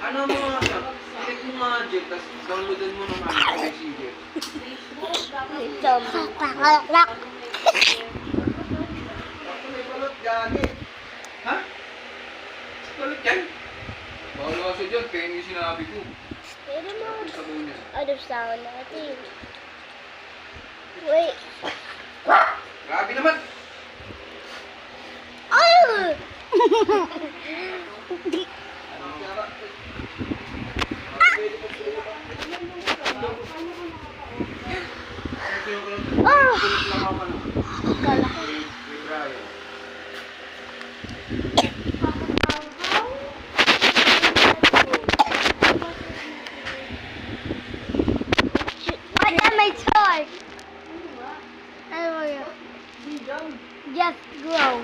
Ano mo nga siya? Click mo nga Jet, tapos downloadan mo ng Messenger. May balot, gagi. Ha? Balot yan? Bawal kasi dyan, kaya yung sinabi ko. Pwede mo Sa bunya. other sound natin. Wait. Grabe naman! Oh! What am I toy? Just grow.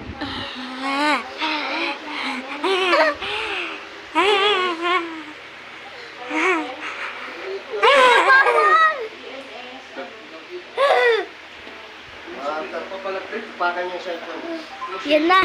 Papalapit, pakan yung cellphone. Yan na.